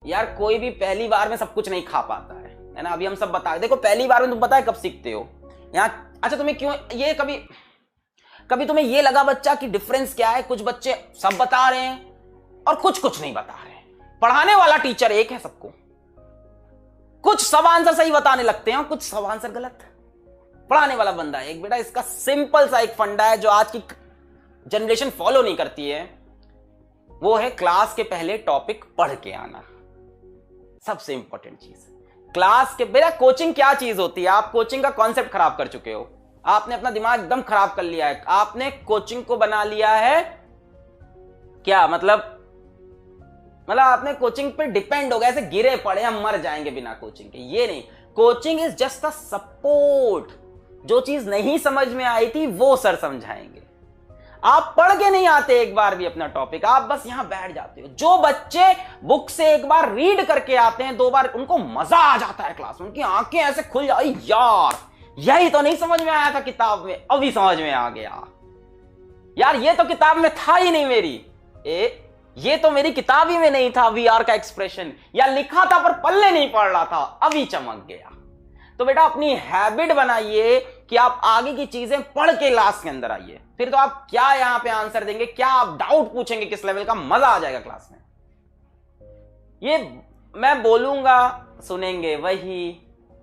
यार कोई भी पहली बार में सब कुछ नहीं खा पाता है ना। अभी हम सब बता, देखो पहली बार में तुम पता है कब सीखते हो यहाँ। अच्छा तुम्हें क्यों ये कभी कभी तुम्हें ये लगा बच्चा कि डिफरेंस क्या है? कुछ बच्चे सब बता रहे हैं और कुछ नहीं बता रहे हैं। पढ़ाने वाला टीचर एक है सबको, कुछ सब आंसर सही बताने लगते हैं और कुछ सब आंसर गलत। पढ़ाने वाला बंदा एक। बेटा इसका सिंपल सा एक फंडा है जो आज की जनरेशन फॉलो नहीं करती है, वो है क्लास के पहले टॉपिक पढ़ के आना। सबसे इंपॉर्टेंट चीज क्लास के। बेटा कोचिंग क्या चीज होती है? आप कोचिंग का कॉन्सेप्ट खराब कर चुके हो, आपने अपना दिमाग एकदम खराब कर लिया है। आपने कोचिंग को बना लिया है क्या मतलब आपने कोचिंग पे डिपेंड हो गए, ऐसे गिरे पड़े हम मर जाएंगे बिना कोचिंग के। ये नहीं, coaching is just a support. जो चीज नहीं समझ में आई थी वो सर समझाएंगे। आप पढ़ के नहीं आते एक बार भी अपना टॉपिक, आप बस यहां बैठ जाते हो। जो बच्चे बुक से एक बार रीड करके आते हैं, 2 बार, उनको मजा आ जाता है क्लास में, उनकी आंखें ऐसे खुल जाती, यार यही तो नहीं समझ में आया था किताब में, अभी समझ में आ गया। यार ये तो किताब में था ही नहीं मेरी, ये तो मेरी किताब ही में नहीं था वीआर का एक्सप्रेशन, या लिखा था पर पल्ले नहीं पड़ रहा था, अभी चमक गया। तो बेटा अपनी हैबिट बनाइए कि आप आगे की चीजें पढ़ के क्लास के अंदर आइए। फिर तो आप क्या यहां पे आंसर देंगे, क्या आप डाउट पूछेंगे, किस लेवल का मजा आ जाएगा क्लास में। ये मैं बोलूंगा सुनेंगे वही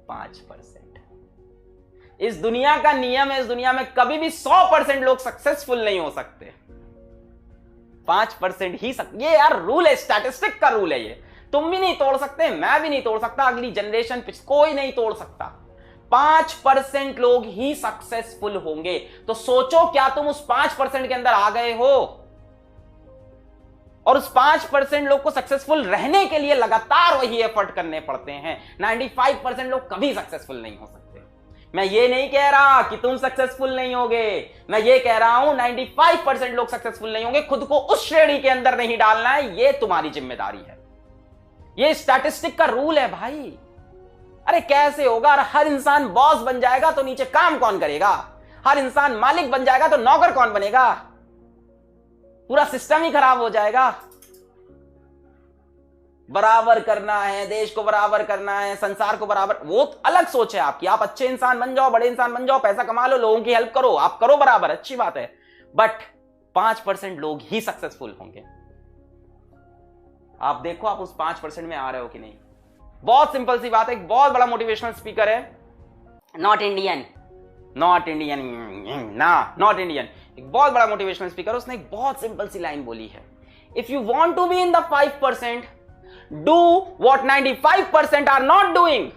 5%। इस दुनिया का नियम है, इस दुनिया में कभी भी 100% लोग सक्सेसफुल नहीं हो सकते, 5% ही ये यार रूल है, स्टैटिस्टिक का रूल है ये। तुम भी नहीं तोड़ सकते, मैं भी नहीं तोड़ सकता, अगली जनरेशन कोई नहीं तोड़ सकता। 5% लोग ही सक्सेसफुल होंगे। तो सोचो क्या तुम उस 5% के अंदर आ गए हो? और उस 5% लोग को सक्सेसफुल रहने के लिए लगातार वही एफर्ट करने पड़ते हैं। 95% लोग कभी सक्सेसफुल नहीं हो सकते। मैं ये नहीं कह रहा कि तुम सक्सेसफुल नहीं होगे, मैं ये कह रहा हूं 95% लोग सक्सेसफुल नहीं होंगे। खुद को उस श्रेणी के अंदर नहीं डालना है, ये तुम्हारी जिम्मेदारी है। ये स्टैटिस्टिक का रूल है भाई। अरे कैसे होगा? हर इंसान बॉस बन जाएगा तो नीचे काम कौन करेगा? हर इंसान मालिक बन जाएगा तो नौकर कौन बनेगा? पूरा सिस्टम ही खराब हो जाएगा। बराबर करना है, देश को बराबर करना है, संसार को बराबर, वो अलग सोच है आपकी। आप अच्छे इंसान बन जाओ, बड़े इंसान बन जाओ, पैसा कमा लो, लोगों की हेल्प करो, आप करो बराबर, अच्छी बात है। बट 5% लोग ही सक्सेसफुल होंगे। आप देखो आप उस 5% में आ रहे हो कि नहीं। बहुत सिंपल सी बात है। एक बहुत बड़ा मोटिवेशनल स्पीकर है, नॉट इंडियन, एक बहुत बड़ा मोटिवेशनल स्पीकर, उसने एक बहुत सिंपल सी लाइन बोली है, if you want to be in the 5%, do what 95% are not doing.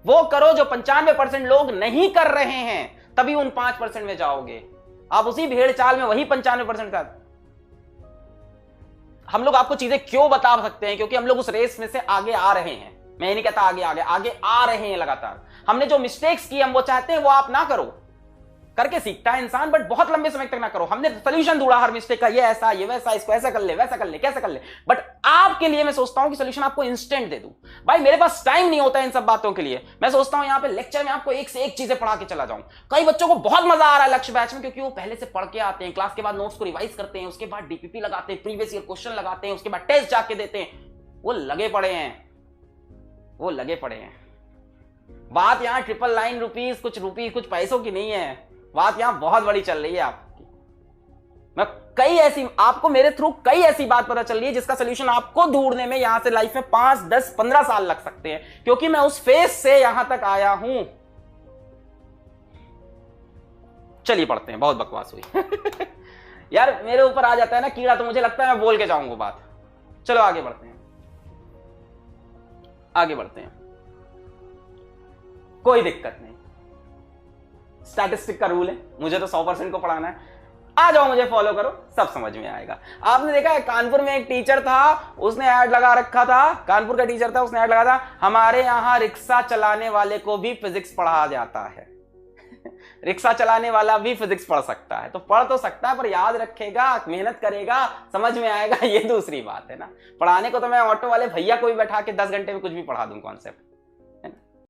वो करो जो 95% लोग नहीं कर रहे हैं, तभी उन 5% में जाओगे। आप उसी भेड़ चाल में वही 95% का। हम लोग आपको चीजें क्यों बता सकते हैं? क्योंकि हम लोग उस रेस में से आगे आ रहे हैं। मैं ये नहीं कहता आगे आ रहे हैं लगातार। हमने जो मिस्टेक्स की हम वो चाहते हैं वो आप ना करो। करके सीखता है इंसान, बट बहुत लंबे समय तक ना करो। हमने सोल्यूशन ढूंढा हर मिस्टेक का, ये ऐसा, ये वैसा, इसको ऐसा कर ले, वैसा कर ले, कैसे कर ले। बट आपके लिए मैं सोचता हूं कि सोल्यूशन आपको इंस्टेंट दे दूं। भाई मेरे पास टाइम नहीं होता है इन सब बातों के लिए। मैं सोचता हूं यहां पे लेक्चर में आपको एक से एक चीजें पढ़ा के चला जाऊं। कई बच्चों को बहुत मजा आ रहा है लक्ष्य बैच में, क्योंकि वो पहले से पढ़ के आते हैं, क्लास के बाद नोट्स को रिवाइज करते हैं, उसके बाद डीपीपी लगाते हैं, प्रीवियस ईयर क्वेश्चन लगाते हैं, उसके बाद टेस्ट जाके देते हैं। वो लगे पड़े हैं। बात यहां ₹999 रुपीज कुछ पैसों की नहीं है। बात यहां बहुत बड़ी चल रही है आपकी। मैं कई ऐसी आपको मेरे थ्रू कई ऐसी बात पता चल रही है जिसका सोल्यूशन आपको ढूंढने में यहां से लाइफ में 5, 10, 15 साल लग सकते हैं, क्योंकि मैं उस फेज से यहां तक आया हूं। चलिए पढ़ते हैं, बहुत बकवास हुई। यार मेरे ऊपर आ जाता है ना कीड़ा, तो मुझे लगता है मैं बोल के जाऊंगा बात। चलो आगे बढ़ते हैं। कोई दिक्कत नहीं, स्टैटिस्टिक का रूल है, मुझे तो 100% को पढ़ाना है। आ जाओ, मुझे फॉलो करो, सब समझ में आएगा। आपने देखा है कानपुर में एक टीचर था, उसने ऐड लगा रखा था, कानपुर का टीचर था, उसने ऐड लगा था, हमारे यहां रिक्शा चलाने वाले को भी फिजिक्स पढ़ाया जाता है। रिक्शा चलाने वाला भी फिजिक्स पढ़ सकता है। तो पढ़ तो सकता है, पर याद रखेगा, मेहनत करेगा, समझ में आएगा, ये दूसरी बात है ना। पढ़ाने को तो मैं ऑटो वाले भैया को भी बैठा के 10 घंटे में कुछ भी पढ़ा दूं कॉन्सेप्ट।